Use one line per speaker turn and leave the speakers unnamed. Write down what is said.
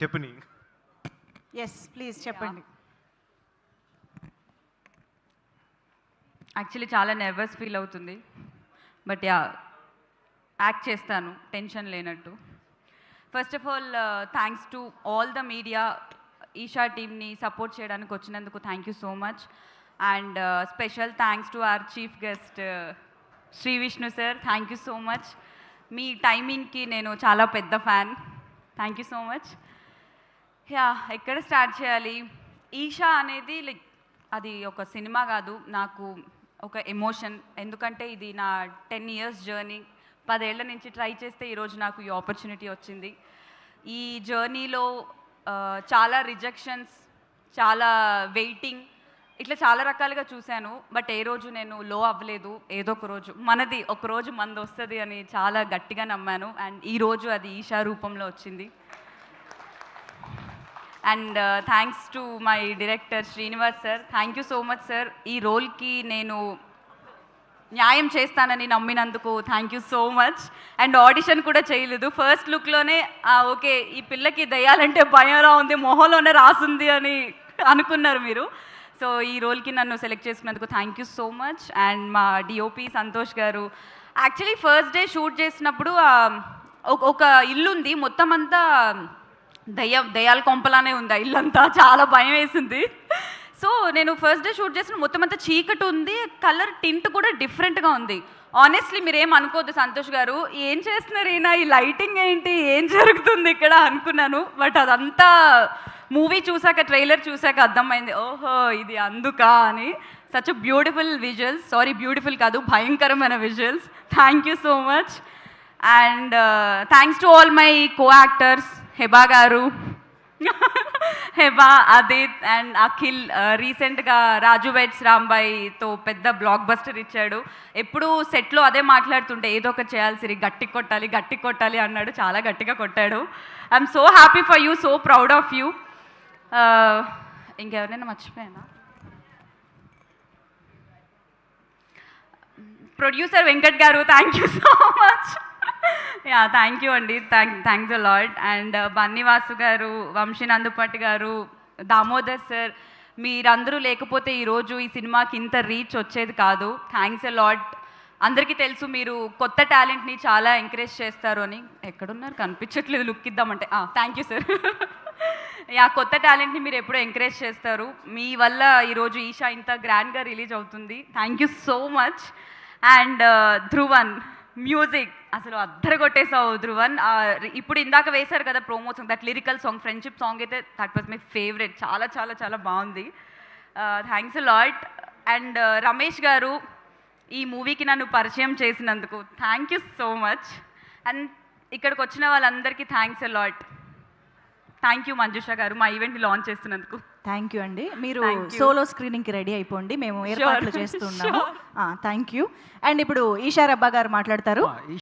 చెప్పని.
Yes please చెప్పండి.
Actually చాలా నర్వస్ ఫీల్ అవుతుంది, బట్ యాక్ట్ చేస్తాను టెన్షన్ లేనట్టు. First of all thanks to all the media, Eesha టీమ్ని సపోర్ట్ చేయడానికి వచ్చినందుకు thank you so much. And special thanks to our chief guest Shri Vishnu sir, thank you so much. మీ టైమింగ్కి నేను చాలా పెద్ద fan, thank you so much. ఎక్కడ స్టార్ట్ చేయాలి? ఈషా అనేది లైక్ అది ఒక సినిమా కాదు, నాకు ఒక ఎమోషన్. ఎందుకంటే ఇది నా 10 years జర్నీ. 10 ఏళ్ల నుంచి ట్రై చేస్తే ఈరోజు నాకు ఈ ఆపర్చునిటీ వచ్చింది. ఈ జర్నీలో చాలా రిజెక్షన్స్, చాలా వెయిటింగ్, ఇట్లా చాలా రకాలుగా చూశాను. బట్ ఏ రోజు నేను లో అవ్వలేదు. ఏదో ఒక రోజు ఒక రోజు మంది వస్తుంది అని చాలా గట్టిగా నమ్మాను. అండ్ ఈరోజు అది ఈషా రూపంలో వచ్చింది. And thanks to my director Srinivas sir, thank you so much sir. ఈ రోల్కి నేను న్యాయం చేస్తానని నమ్మినందుకు thank you so much. And audition కూడా చేయలేదు, ఫస్ట్ లుక్లోనే ఓకే ఈ పిల్లకి దయ్యాలంటే భయంగా ఉంది, మొహంలోనే రాసుంది అని అనుకున్నారు మీరు. సో ఈ రోల్కి నన్ను సెలెక్ట్ చేసుకున్నందుకు thank you so much. And మా డిఓపి సంతోష్ గారు, యాక్చువల్లీ ఫస్ట్ డే షూట్ చేసినప్పుడు ఒక ఇల్లు ఉంది, మొత్తం అంతా దయ్యాల కొంపలానే ఉంది, ఆ ఇల్లంతా చాలా భయం వేసింది. సో నేను ఫస్ట్ డే షూట్ చేసిన మొత్తం అంతా చీకటి ఉంది, కలర్ టింట్ కూడా డిఫరెంట్గా ఉంది. ఆనెస్ట్లీ మీరేం అనుకోద్దు సంతోష్ గారు, ఏం చేస్తున్నారు ఈయన, ఈ లైటింగ్ ఏంటి, ఏం జరుగుతుంది ఇక్కడ అనుకున్నాను. బట్ అదంతా మూవీ చూసాక, ట్రైలర్ చూసాక అర్థమైంది, ఓహో ఇది అందుకా అని. Such beautiful visuals, sorry beautiful కాదు భయంకరమైన visuals. Thank you so much. And thanks to all my co actors, Heba గారు, హెబా, అదిత్ అండ్ అఖిల్. రీసెంట్గా రాజు వెడ్స్ రాంబాయితో పెద్ద బ్లాక్ బస్టర్ ఇచ్చాడు. ఎప్పుడు సెట్లో అదే మాట్లాడుతుంటే ఏదో ఒకటి చేయాల్సి, గట్టి కొట్టాలి అన్నాడు, చాలా గట్టిగా కొట్టాడు. I'm so happy for you, so proud of you. ఇంకెవరైనా మర్చిపోయానా? Producer Venkat garu, thank you so much. Thank you అండి, thanks a lot. And Bunny Vasu garu, Vamsi Nandupatti గారు, దామోదర్ సార్, మీరందరూ లేకపోతే ఈరోజు ఈ సినిమాకి ఇంత రీచ్ వచ్చేది కాదు. Thanks a lot. అందరికీ తెలుసు మీరు కొత్త టాలెంట్ని చాలా ఎంకరేజ్ చేస్తారు అని. ఎక్కడున్నారు కనిపించట్లేదు, లుక్ ఇద్దామంటే. Thank you sir. కొత్త టాలెంట్ని మీరు ఎప్పుడూ ఎంకరేజ్ చేస్తారు, మీ వల్ల ఈరోజు ఈషా ఇంత గ్రాండ్గా రిలీజ్ అవుతుంది. Thank you so much. And Dhruvan music అసలు అద్దరు కొట్టేసావు ధ్రువన్. ఇప్పుడు ఇందాక వేశారు కదా promo song, that lyrical song, friendship song అయితే దట్ వాజ్ మై ఫేవరెట్. చాలా చాలా చాలా బాగుంది. Thanks a lot. And Ramesh గారు, ఈ మూవీకి నన్ను పరిచయం చేసినందుకు thank you so much. And ఇక్కడికి వచ్చిన వాళ్ళందరికీ thanks a lot. Thank you Manjusha గారు, మా ఈవెంట్ని లాంచ్ చేస్తున్నందుకు.
థ్యాంక్ యూ అండి. మీరు సోలో స్క్రీనింగ్కి రెడీ అయిపోండి, మేము ఏర్పాట్లు చేస్తున్నాము. Thank you. అండ్ ఇప్పుడు ఈషా రబ్బా గారు మాట్లాడతారు.